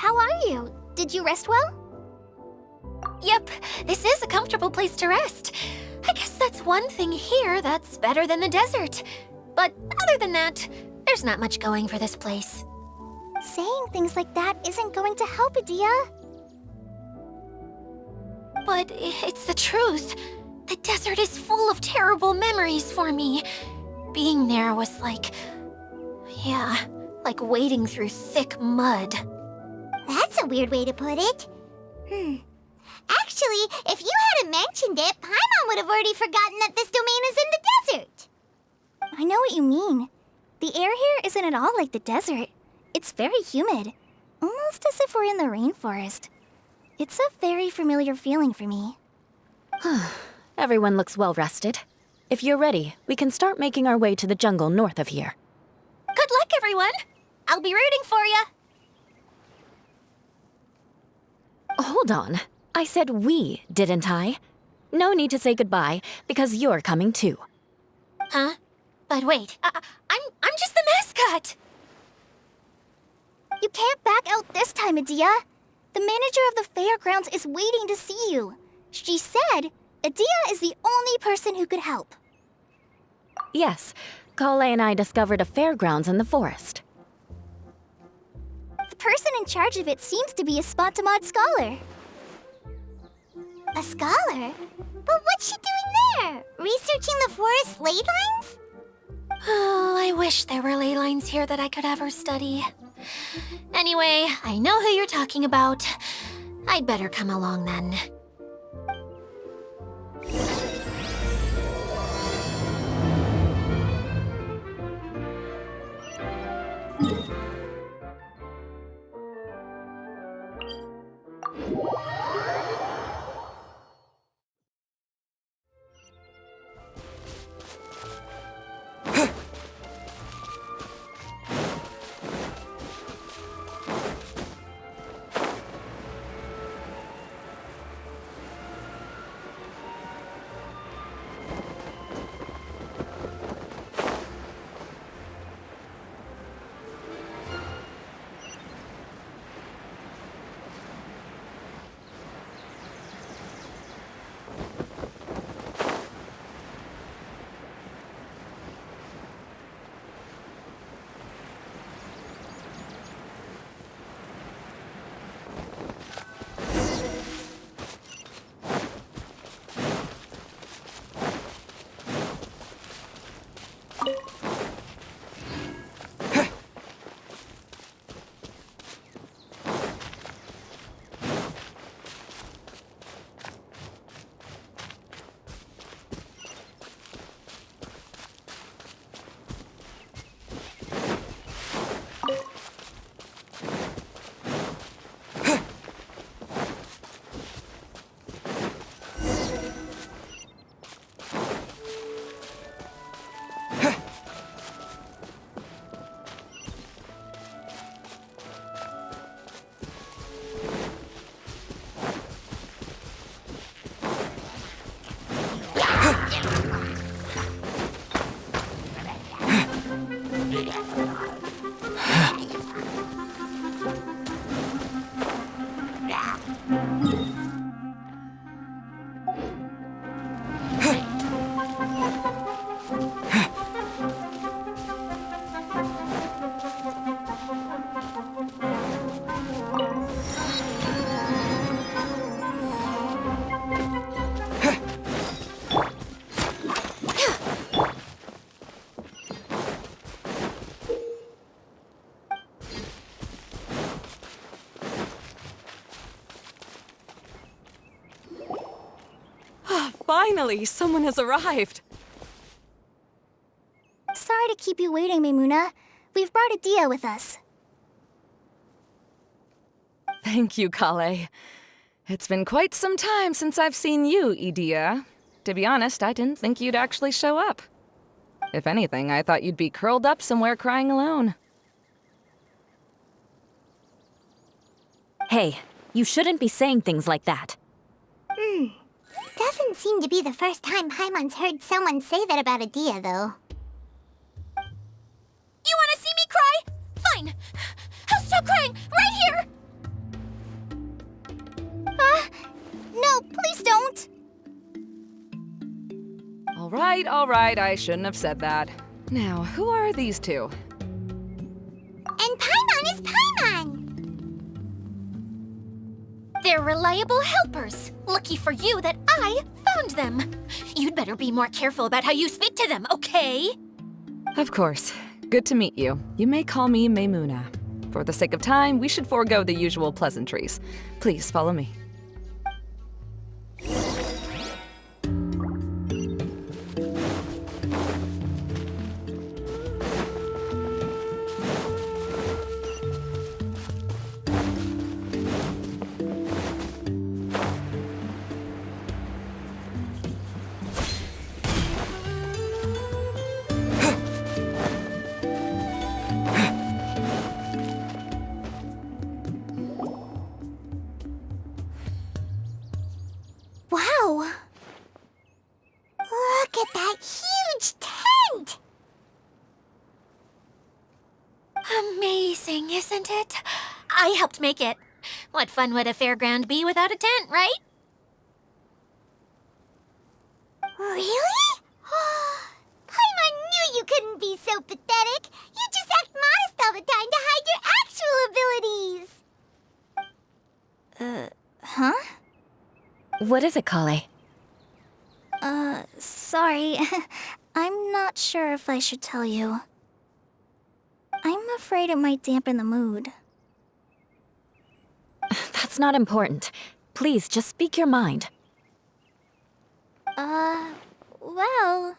how are you? Did you rest well? Yep, this is a comfortable place to rest. I guess that's one thing here that's better than the desert. But other than that, there's not much going for this place. Saying things like that isn't going to help, Edea. But it's the truth. The desert is full of terrible memories for me. Being there was like wading through thick mud. That's a weird way to put it. Actually, if you hadn't mentioned it, Paimon would have already forgotten that this domain is in the desert. I know what you mean. The air here isn't at all like the desert. It's very humid, almost as if we're in the rainforest. It's a very familiar feeling for me. Everyone looks well rested. If you're ready, we can start making our way to the jungle north of here. Good luck, everyone! I'll be rooting for you! Hold on. I said we, didn't I? No need to say goodbye, because you're coming too. Huh? But wait, I'm just the mascot! You can't back out this time, Edea. The manager of the fairgrounds is waiting to see you. She said Edea is the only person who could help. Yes, Kale and I discovered a fairgrounds in the forest. The person in charge of it seems to be a Spontamod scholar. A scholar? But what's she doing there? Researching the forest ley lines? Oh, I wish there were ley lines here that I could ever study. Anyway, I know who you're talking about. I'd better come along then. Finally, someone has arrived. Sorry to keep you waiting, Maimuna. We've brought Edea with us. Thank you, Kale. It's been quite some time since I've seen you, Edea. To be honest, I didn't think you'd actually show up. If anything, I thought you'd be curled up somewhere crying alone. Hey, you shouldn't be saying things like that. Doesn't seem to be the first time Paimon's heard someone say that about Edea, though. You wanna see me cry? Fine! I'll stop crying right here! all right, I shouldn't have said that. Now, who are these two? And Paimon is Paimon! They're reliable helpers. Lucky for you that I found them. You'd better be more careful about how you speak to them, okay? Of course. Good to meet you. You may call me Maymuna. For the sake of time, we should forego the usual pleasantries. Please follow me. Wow! Look at that huge tent! Amazing, isn't it? I helped make it. What fun would a fairground be without a tent, right? Really? Paimon knew you couldn't be so pathetic. You just act modest all the time to hide your actual abilities. Huh? What is it, Kale? Sorry. I'm not sure if I should tell you. I'm afraid it might dampen the mood. That's not important. Please, just speak your mind. Well,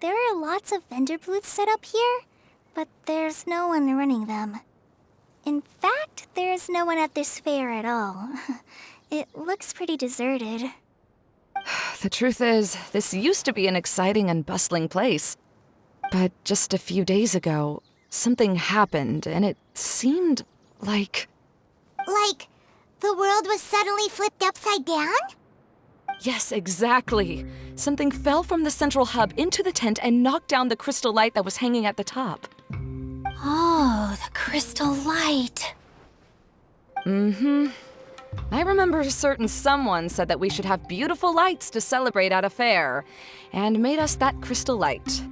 there are lots of vendor booths set up here, but there's no one running them. In fact, there's no one at this fair at all. It looks pretty deserted. The truth is, this used to be an exciting and bustling place. But just a few days ago, something happened, and it seemed like... Like, the world was suddenly flipped upside down? Yes, exactly. Something fell from the central hub into the tent and knocked down the crystal light that was hanging at the top. Oh, the crystal light. Mm-hmm. I remember a certain someone said that we should have beautiful lights to celebrate at a fair, and made us that crystal light.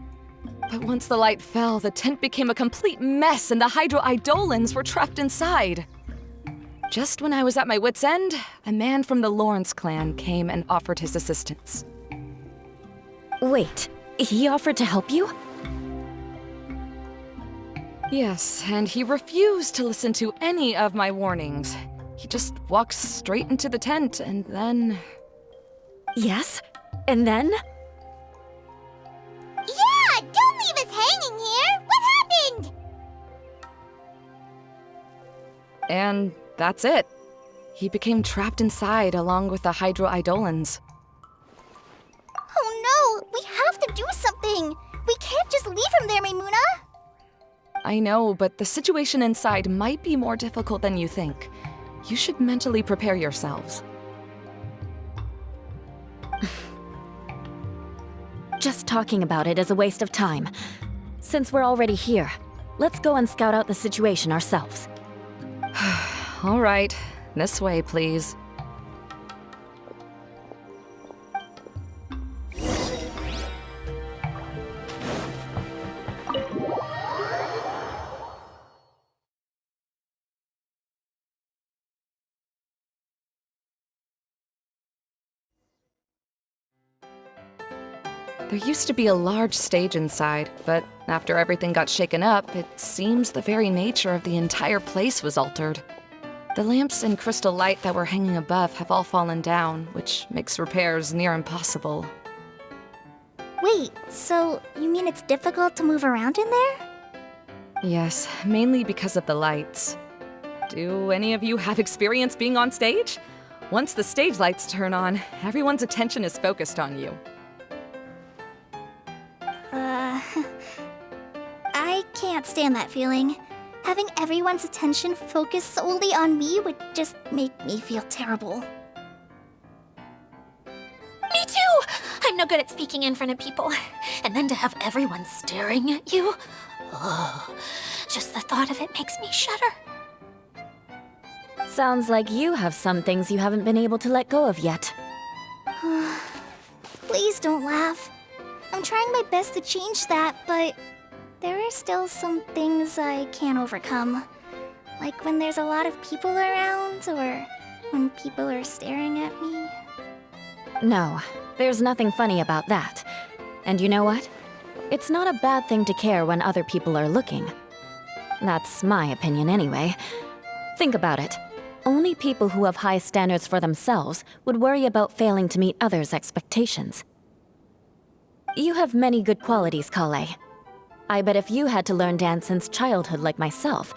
But once the light fell, the tent became a complete mess and the Hydro Eidolons were trapped inside. Just when I was at my wit's end, a man from the Lawrence clan came and offered his assistance. Wait, he offered to help you? Yes, and he refused to listen to any of my warnings. He just walked straight into the tent, and then... Yes? And then? Yeah! Don't leave us hanging here! What happened? And that's it. He became trapped inside along with the Hydro Eidolons. Oh no! We have to do something! We can't just leave him there, Maymuna! I know, but the situation inside might be more difficult than you think. You should mentally prepare yourselves. Just talking about it is a waste of time. Since we're already here, let's go and scout out the situation ourselves. All right, this way, please. There used to be a large stage inside, but after everything got shaken up, it seems the very nature of the entire place was altered. The lamps and crystal light that were hanging above have all fallen down, which makes repairs near impossible. Wait, so you mean it's difficult to move around in there? Yes, mainly because of the lights. Do any of you have experience being on stage? Once the stage lights turn on, everyone's attention is focused on you. I can't stand that feeling. Having everyone's attention focused solely on me would just make me feel terrible. Me too! I'm no good at speaking in front of people. And then to have everyone staring at you. Oh, just the thought of it makes me shudder. Sounds like you have some things you haven't been able to let go of yet. Please don't laugh. I'm trying my best to change that, but there are still some things I can't overcome. Like when there's a lot of people around, or when people are staring at me. No, there's nothing funny about that. And you know what? It's not a bad thing to care when other people are looking. That's my opinion anyway. Think about it. Only people who have high standards for themselves would worry about failing to meet others' expectations. You have many good qualities, Kale. I bet if you had to learn dance since childhood like myself,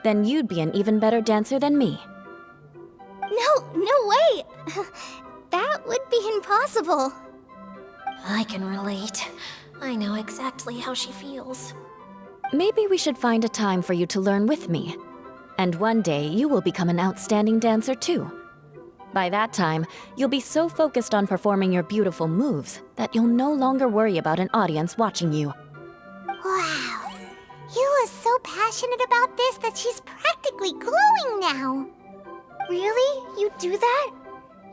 then you'd be an even better dancer than me. No way! That would be impossible. I can relate. I know exactly how she feels. Maybe we should find a time for you to learn with me. And one day, you will become an outstanding dancer too. By that time, you'll be so focused on performing your beautiful moves that you'll no longer worry about an audience watching you. Wow. Eula's so passionate about this that she's practically glowing now. Really? You do that?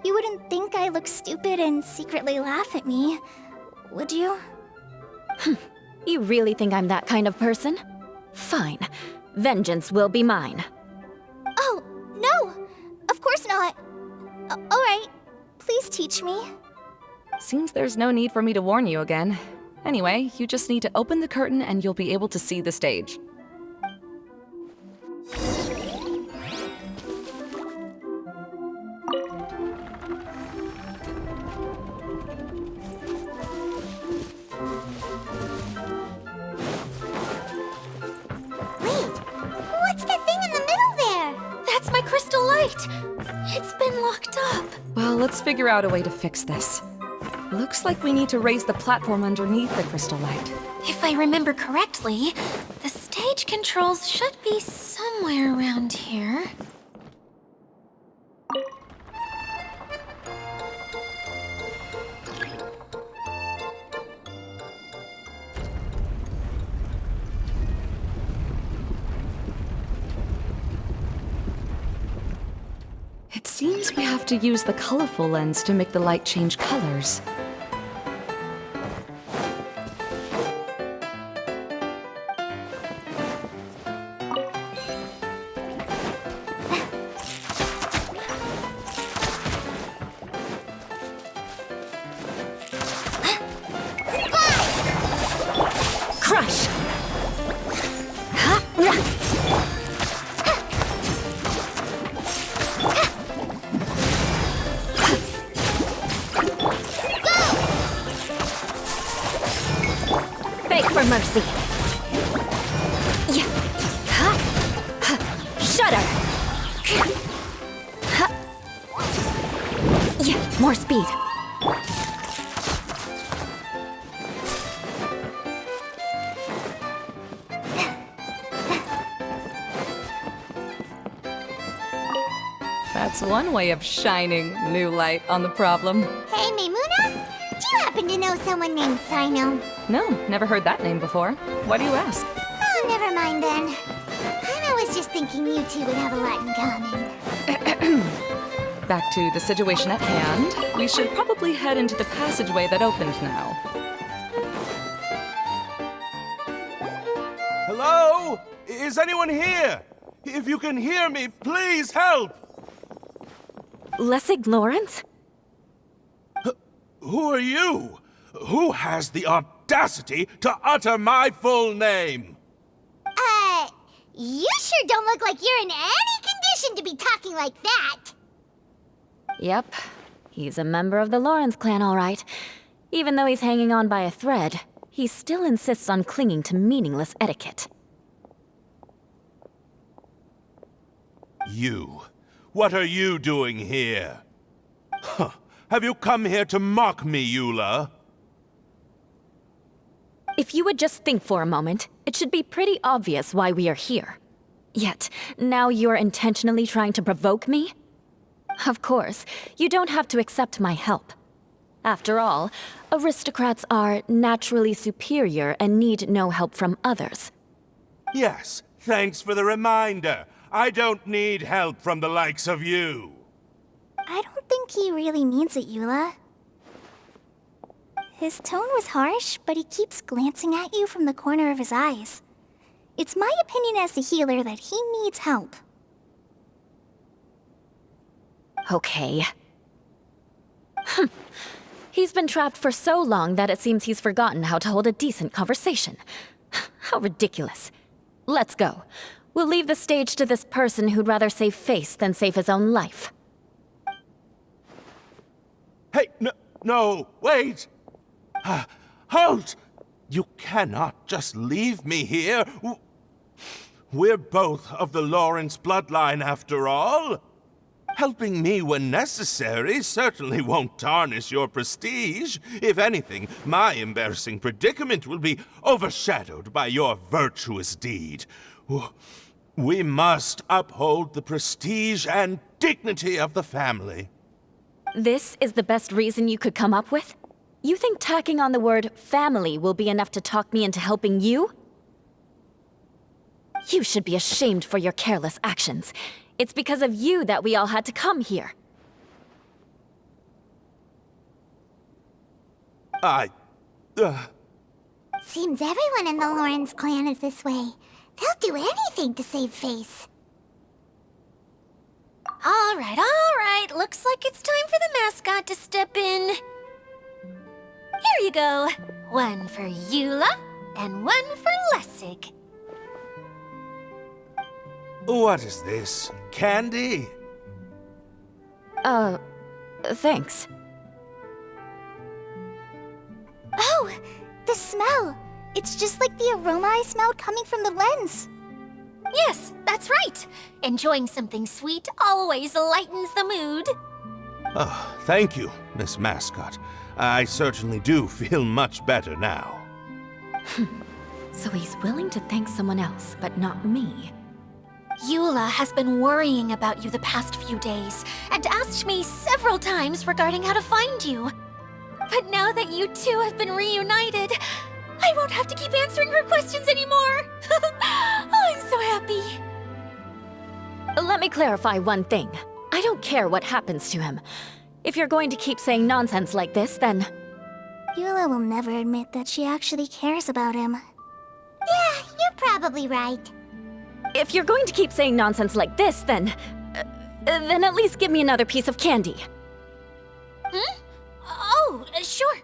You wouldn't think I look stupid and secretly laugh at me, would you? You really think I'm that kind of person? Fine. Vengeance will be mine. Oh, no! Of course not. Alright, please teach me. Seems there's no need for me to warn you again. Anyway, you just need to open the curtain and you'll be able to see the stage. Wait, what's the thing in the middle there? That's my crystal light! It's been locked up. Well, let's figure out a way to fix this. Looks like we need to raise the platform underneath the crystal light. If I remember correctly, the stage controls should be somewhere around here. It seems we have to use the colorful lens to make the light change colors. Crush! Beg for mercy. Yeah. Shudder. Yeah, more speed. That's one way of shining new light on the problem. Hey, Maimuna? Do you happen to know someone named Sino? No, never heard that name before. Why do you ask? Oh, never mind then. I was just thinking you two would have a lot in common. Back to the situation at hand. We should probably head into the passageway that opened now. Hello? Is anyone here? If you can hear me, please help! Lessig Lawrence? Who are you? Who has the audacity to utter my full name? You sure don't look like you're in any condition to be talking like that. Yep. He's a member of the Lawrence clan, all right. Even though he's hanging on by a thread, he still insists on clinging to meaningless etiquette. You. What are you doing here? Huh. Have you come here to mock me, Eula? If you would just think for a moment, it should be pretty obvious why we are here. Yet, now you're intentionally trying to provoke me? Of course, you don't have to accept my help. After all, aristocrats are naturally superior and need no help from others. Yes, thanks for the reminder. I don't need help from the likes of you. I don't think he really means it, Eula. His tone was harsh, but he keeps glancing at you from the corner of his eyes. It's my opinion as the healer that he needs help. Okay. He's been trapped for so long that it seems he's forgotten how to hold a decent conversation. How ridiculous. Let's go. We'll leave the stage to this person who'd rather save face than save his own life. Hey, no, wait! Halt! You cannot just leave me here. We're both of the Lawrence bloodline, after all. Helping me when necessary certainly won't tarnish your prestige. If anything, my embarrassing predicament will be overshadowed by your virtuous deed. We must uphold the prestige and dignity of the family. This is the best reason you could come up with? You think tacking on the word family will be enough to talk me into helping you? You should be ashamed for your careless actions. It's because of you that we all had to come here. Seems everyone in the Lawrence clan is this way. They'll do anything to save face. All right. Looks like it's time for the mascot to step in. Here you go. One for Eula, and one for Lessig. What is this? Candy? Thanks. Oh, the smell! It's just like the aroma I smelled coming from the lens. Yes, that's right. Enjoying something sweet always lightens the mood. Oh, thank you, Miss Mascot. I certainly do feel much better now. So he's willing to thank someone else, but not me. Eula has been worrying about you the past few days and asked me several times regarding how to find you. But now that you two have been reunited, I won't have to keep answering her questions anymore. Oh, I'm so happy. Let me clarify one thing. I don't care what happens to him. If you're going to keep saying nonsense like this, then... Eula will never admit that she actually cares about him. Yeah, you're probably right. If you're going to keep saying nonsense like this, then at least give me another piece of candy. Oh, sure.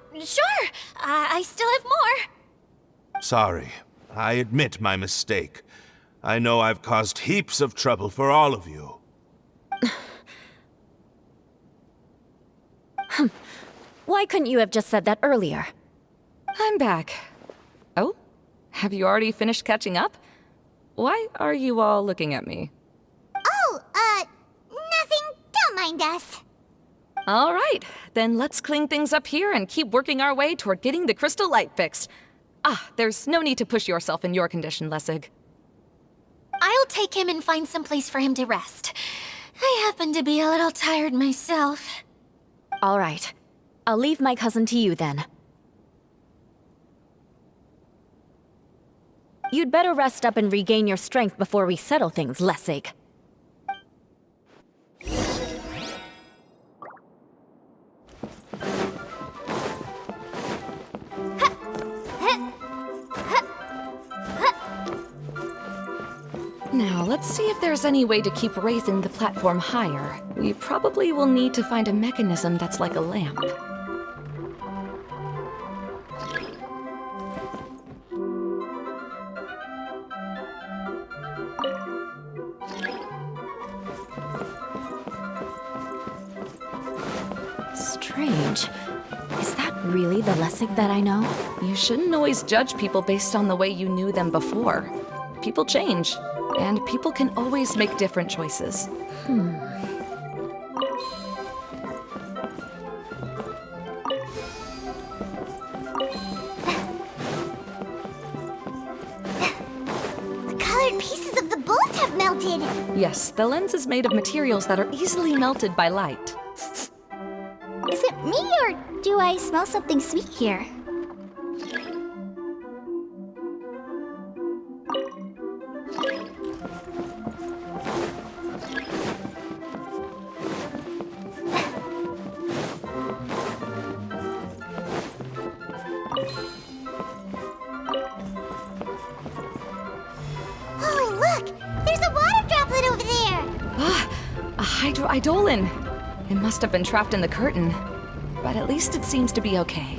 I still have more. Sorry. I admit my mistake. I know I've caused heaps of trouble for all of you. Why couldn't you have just said that earlier? I'm back. Oh? Have you already finished catching up? Why are you all looking at me? Oh, nothing. Don't mind us. All right, then let's clean things up here and keep working our way toward getting the crystal light fixed. There's no need to push yourself in your condition, Lessig. I'll take him and find some place for him to rest. I happen to be a little tired myself. All right. I'll leave my cousin to you then. You'd better rest up and regain your strength before we settle things, Lessig. Now, let's see if there's any way to keep raising the platform higher. We probably will need to find a mechanism that's like a lamp. Strange. Is that really the Lessig that I know? You shouldn't always judge people based on the way you knew them before. People change, and people can always make different choices. The colored pieces of the bullet have melted. Yes, the lens is made of materials that are easily melted by light. Is it me, or do I smell something sweet here? Eidolon. It must have been trapped in the curtain. But at least it seems to be okay.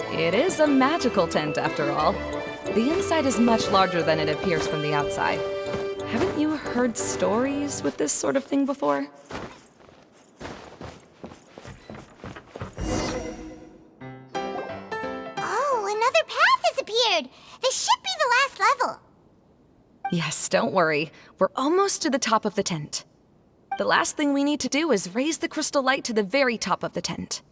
It is a magical tent, after all. The inside is much larger than it appears from the outside. Haven't you heard stories with this sort of thing before? Oh, another path has appeared! This should be the last level! Yes, don't worry. We're almost to the top of the tent. The last thing we need to do is raise the crystal light to the very top of the tent.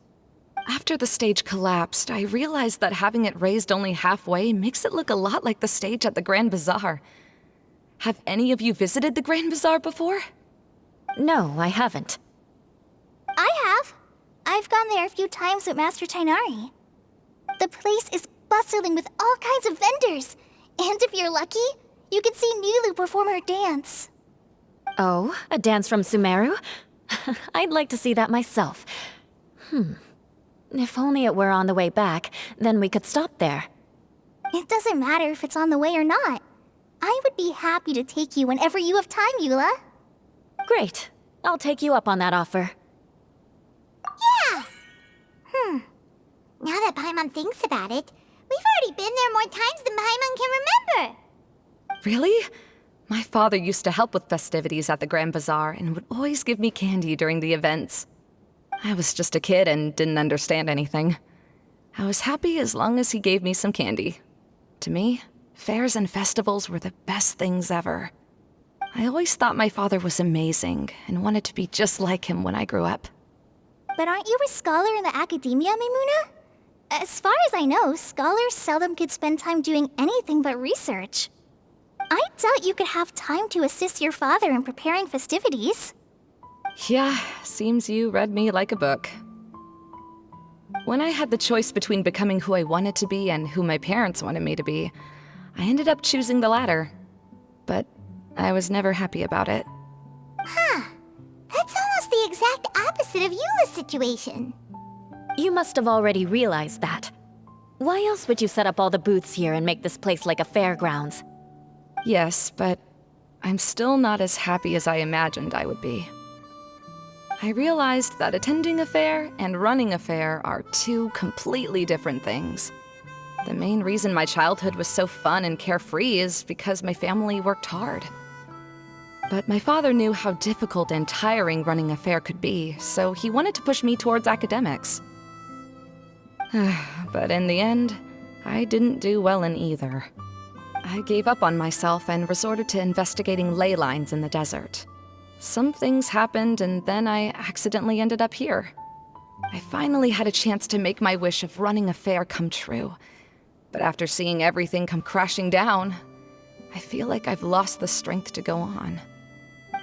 After the stage collapsed, I realized that having it raised only halfway makes it look a lot like the stage at the Grand Bazaar. Have any of you visited the Grand Bazaar before? No, I haven't. I have. I've gone there a few times with Master Tighnari. The place is bustling with all kinds of vendors. And if you're lucky, you can see Nulu perform her dance. Oh, a dance from Sumeru? I'd like to see that myself. If only it were on the way back, then we could stop there. It doesn't matter if it's on the way or not. I would be happy to take you whenever you have time, Eula. Great. I'll take you up on that offer. Yeah! Now that Paimon thinks about it, we've already been there more times than Paimon can remember. Really? My father used to help with festivities at the Grand Bazaar and would always give me candy during the events. I was just a kid and didn't understand anything. I was happy as long as he gave me some candy. To me, fairs and festivals were the best things ever. I always thought my father was amazing and wanted to be just like him when I grew up. But aren't you a scholar in the academia, Maimuna? As far as I know, scholars seldom could spend time doing anything but research. I doubt you could have time to assist your father in preparing festivities. Yeah, seems you read me like a book. When I had the choice between becoming who I wanted to be and who my parents wanted me to be, I ended up choosing the latter. But I was never happy about it. That's almost the exact opposite of Eula's situation. You must have already realized that. Why else would you set up all the booths here and make this place like a fairgrounds? Yes, but I'm still not as happy as I imagined I would be. I realized that attending a fair and running a fair are two completely different things. The main reason my childhood was so fun and carefree is because my family worked hard. But my father knew how difficult and tiring running a fair could be, so he wanted to push me towards academics. But in the end, I didn't do well in either. I gave up on myself and resorted to investigating ley lines in the desert. Some things happened, and then I accidentally ended up here. I finally had a chance to make my wish of running a fair come true. But after seeing everything come crashing down, I feel like I've lost the strength to go on.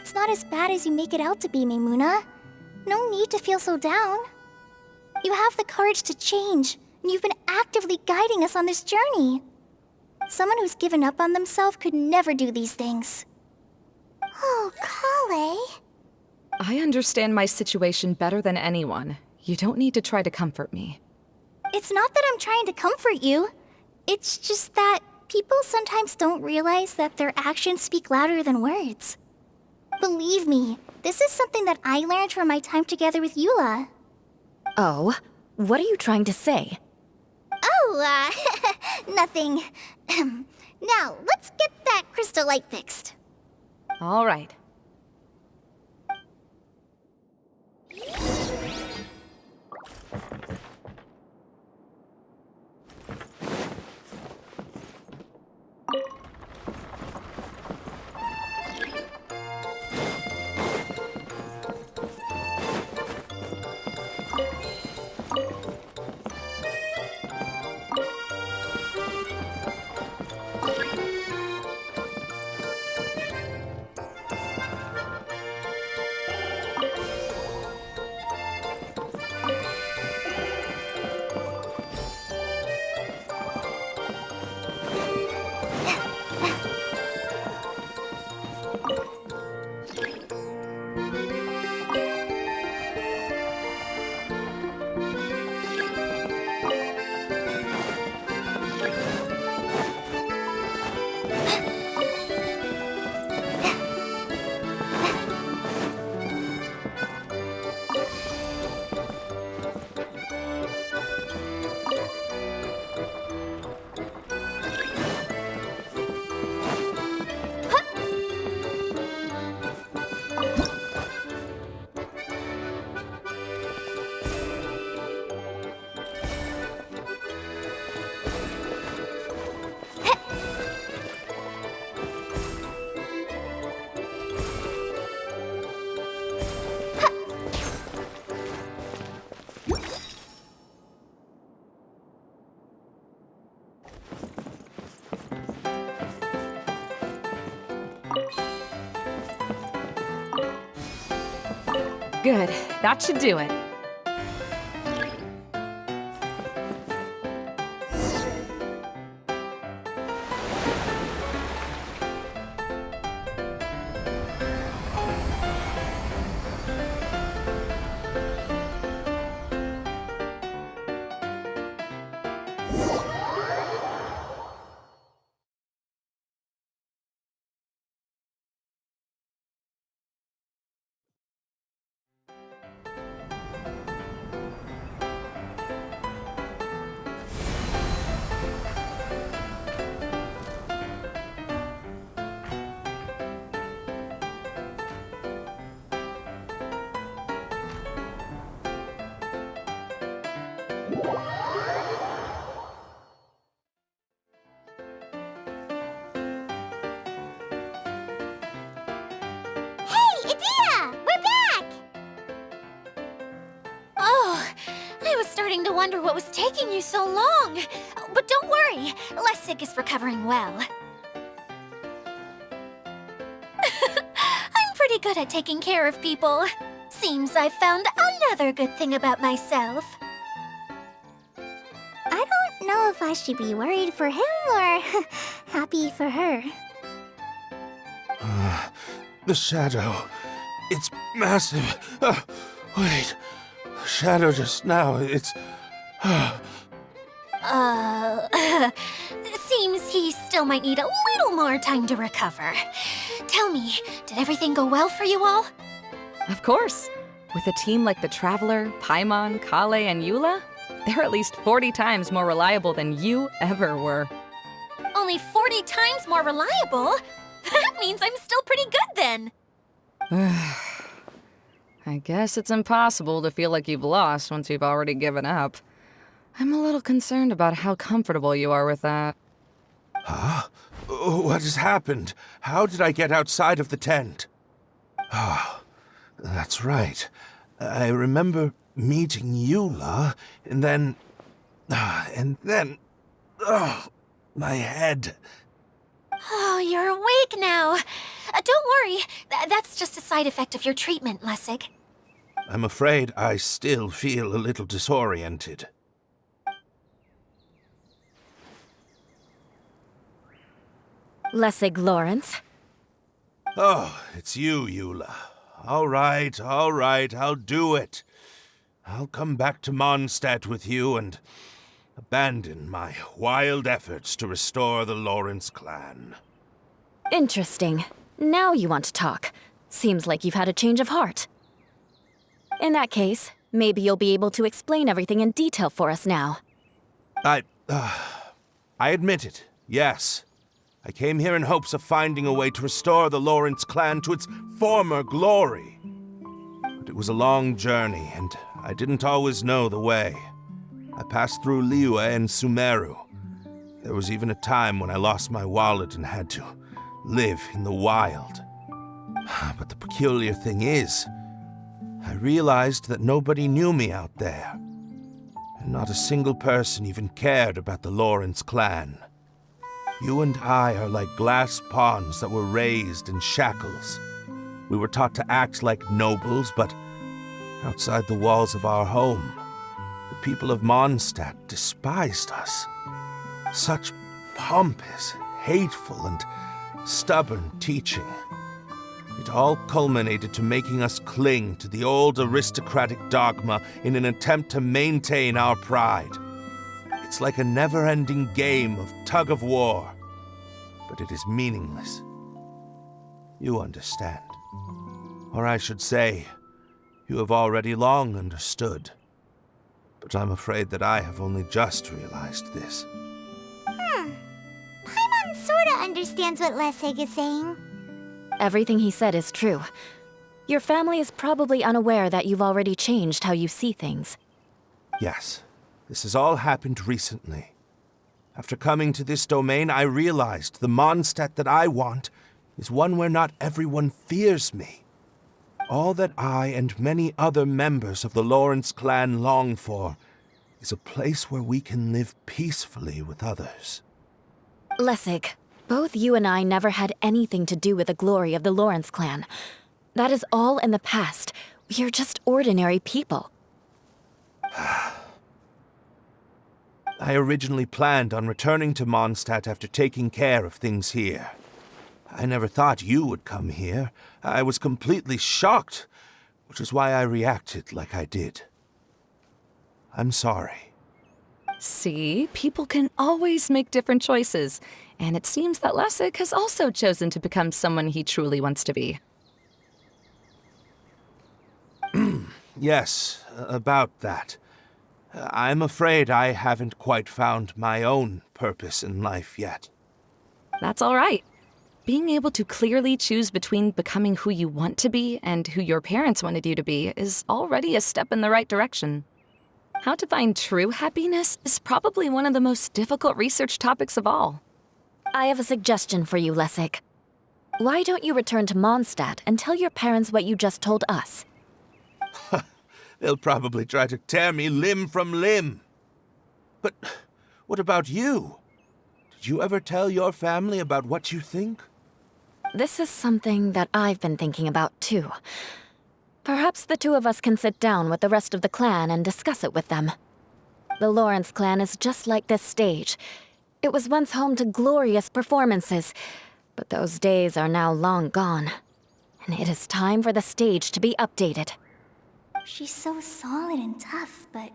It's not as bad as you make it out to be, Maimuna. No need to feel so down. You have the courage to change, and you've been actively guiding us on this journey. Someone who's given up on themselves could never do these things. Oh, Collei. I understand my situation better than anyone. You don't need to try to comfort me. It's not that I'm trying to comfort you. It's just that People sometimes don't realize that their actions speak louder than words. Believe me, this is something that I learned from my time together with Eula. Oh, what are you trying to say? Oh, nothing. Now, let's get that crystal light fixed. All right. Good. That should do it. Hey, Edea! We're back! Oh, I was starting to wonder what was taking you so long. But don't worry, Lessig is recovering well. I'm pretty good at taking care of people. Seems I've found another good thing about myself. I don't know if I should be worried for him or happy for her. The shadow. It's massive. Wait. The shadow just now. It's. Seems he still might need a little more time to recover. Tell me, did everything go well for you all? Of course. With a team like the Traveler, Paimon, Kale, and Eula, they're at least 40 times more reliable than you ever were. Only 40 times more reliable? That means I'm still pretty good then. I guess it's impossible to feel like you've lost once you've already given up. I'm a little concerned about how comfortable you are with that. Huh? What has happened? How did I get outside of the tent? Ah, that's right. I remember meeting Eula, and then... Oh, my head. Oh, you're awake now. Don't worry, that's just a side effect of your treatment, Lessig. I'm afraid I still feel a little disoriented. Lessig Lawrence? Oh, it's you, Eula. All right, I'll do it. I'll come back to Mondstadt with you, and abandon my wild efforts to restore the Lawrence clan. Interesting. Now you want to talk. Seems like you've had a change of heart. In that case, maybe you'll be able to explain everything in detail for us now. I admit it, yes. I came here in hopes of finding a way to restore the Lawrence clan to its former glory. But it was a long journey, and I didn't always know the way. I passed through Liyue and Sumeru. There was even a time when I lost my wallet and had to live in the wild. But the peculiar thing is, I realized that nobody knew me out there. And not a single person even cared about the Lawrence clan. You and I are like glass pawns that were raised in shackles. We were taught to act like nobles, but outside the walls of our home, the people of Mondstadt despised us. Such pompous, hateful, and stubborn teaching. It all culminated to making us cling to the old aristocratic dogma in an attempt to maintain our pride. It's like a never-ending game of tug-of-war, but it is meaningless. You understand. Or I should say, you have already long understood. But I'm afraid that I have only just realized this. Paimon sorta understands what Lessig is saying. Everything he said is true. Your family is probably unaware that you've already changed how you see things. Yes, this has all happened recently. After coming to this domain, I realized the Mondstadt that I want is one where not everyone fears me. All that I and many other members of the Lawrence clan long for is a place where we can live peacefully with others. Lessig, both you and I never had anything to do with the glory of the Lawrence clan. That is all in the past. We are just ordinary people. I originally planned on returning to Mondstadt after taking care of things here. I never thought you would come here. I was completely shocked, which is why I reacted like I did. I'm sorry. See, people can always make different choices, and it seems that Lessig has also chosen to become someone he truly wants to be. Yes, about that. I'm afraid I haven't quite found my own purpose in life yet. That's all right. Being able to clearly choose between becoming who you want to be and who your parents wanted you to be is already a step in the right direction. How to find true happiness is probably one of the most difficult research topics of all. I have a suggestion for you, Lessig. Why don't you return to Mondstadt and tell your parents what you just told us? They'll probably try to tear me limb from limb. But what about you? Did you ever tell your family about what you think? This is something that I've been thinking about, too. Perhaps the two of us can sit down with the rest of the clan and discuss it with them. The Lawrence clan is just like this stage. It was once home to glorious performances, but those days are now long gone. And it is time for the stage to be updated. She's so solid and tough, but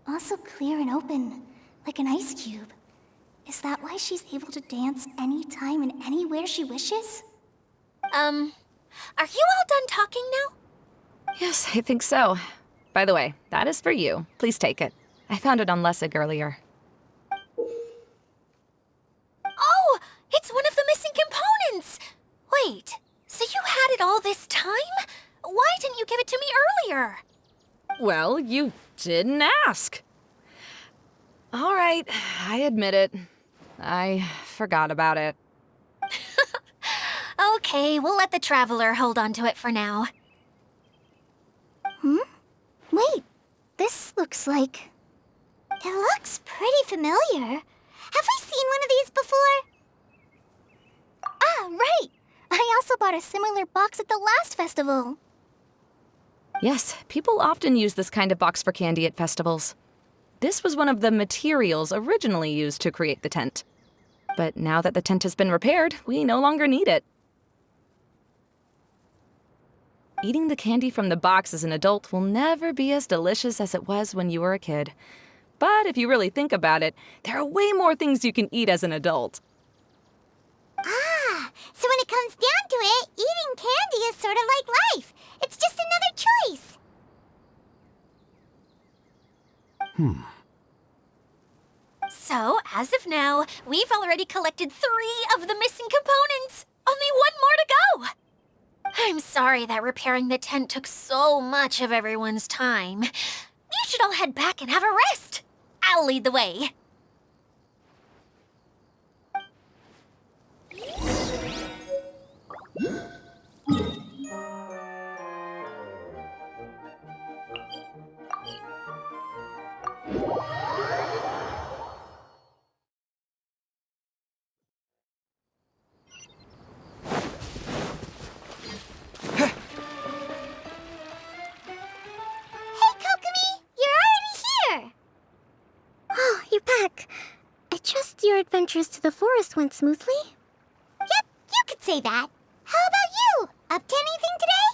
also clear and open, like an ice cube. Is that why she's able to dance anytime and anywhere she wishes? Are you all done talking now? Yes, I think so. By the way, that is for you. Please take it. I found it on Lessig earlier. Oh, it's one of the missing components! Wait, so you had it all this time? Why didn't you give it to me earlier? Well, you didn't ask. All right, I admit it. I forgot about it. Okay, we'll let the Traveler hold on to it for now. Wait, this looks like... It looks pretty familiar. Have we seen one of these before? Ah, right! I also bought a similar box at the last festival. Yes, people often use this kind of box for candy at festivals. This was one of the materials originally used to create the tent. But now that the tent has been repaired, we no longer need it. Eating the candy from the box as an adult will never be as delicious as it was when you were a kid. But if you really think about it, there are way more things you can eat as an adult. Ah, so when it comes down to it, eating candy is sort of like life. It's just another choice. So, as of now, we've already collected 3 of the missing components. Only 1 more to go. I'm sorry that repairing the tent took so much of everyone's time. You should all head back and have a rest. I'll lead the way. Hey, Kokomi, you're already here. Oh, you're back. I trust your adventures to the forest went smoothly? Yep, you could say that. How about you? Up to anything today?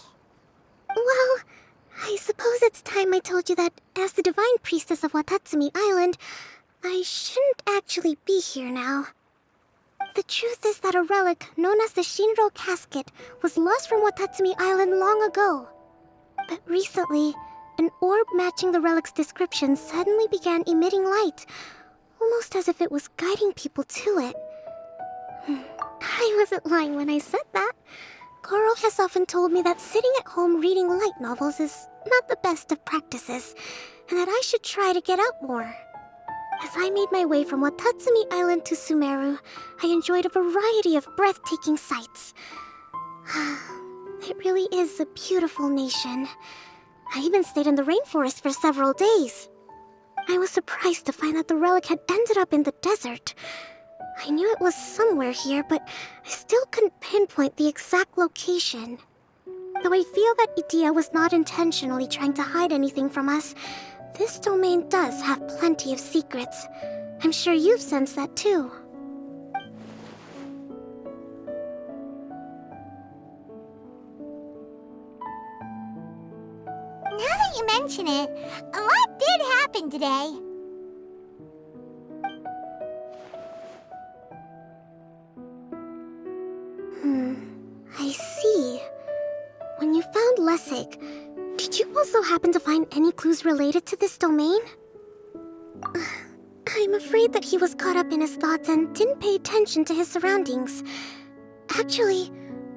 Well, I suppose it's time I told you that as the divine priestess of Watatsumi Island, I shouldn't actually be here now. The truth is that a relic known as the Shinro Casket was lost from Watatsumi Island long ago. But recently, an orb matching the relic's description suddenly began emitting light, almost as if it was guiding people to it. I wasn't lying when I said that. Goro has often told me that sitting at home reading light novels is not the best of practices, and that I should try to get out more. As I made my way from Watatsumi Island to Sumeru, I enjoyed a variety of breathtaking sights. It really is a beautiful nation. I even stayed in the rainforest for several days. I was surprised to find that the relic had ended up in the desert. I knew it was somewhere here, but I still couldn't pinpoint the exact location. Though I feel that Idia was not intentionally trying to hide anything from us, this domain does have plenty of secrets. I'm sure you've sensed that too. Now that you mention it, a lot did happen today. I see. When you found Lessig, did you also happen to find any clues related to this domain? I'm afraid that he was caught up in his thoughts and didn't pay attention to his surroundings. Actually,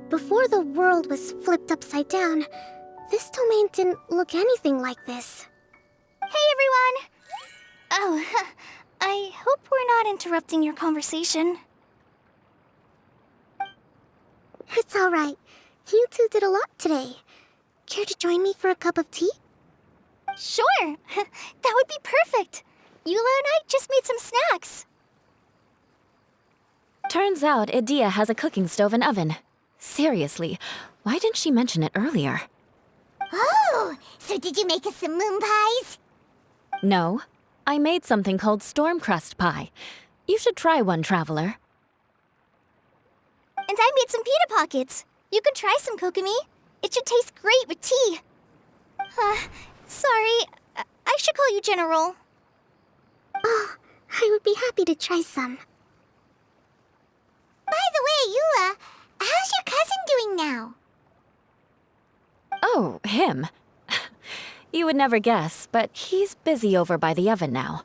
before the world was flipped upside down, this domain didn't look anything like this. Hey, everyone! Oh, I hope we're not interrupting your conversation. It's alright. You two did a lot today. Care to join me for a cup of tea? Sure! That would be perfect! Eula and I just made some snacks. Turns out Idia has a cooking stove and oven. Seriously, why didn't she mention it earlier? Oh, so did you make us some moon pies? No, I made something called storm crust pie. You should try one, traveler. And I made some pita pockets. You could try some, Kokomi. It should taste great with tea. Sorry, I should call you General. Oh, I would be happy to try some. By the way, Eula, how's your cousin doing now? Oh, him. You would never guess, but he's busy over by the oven now.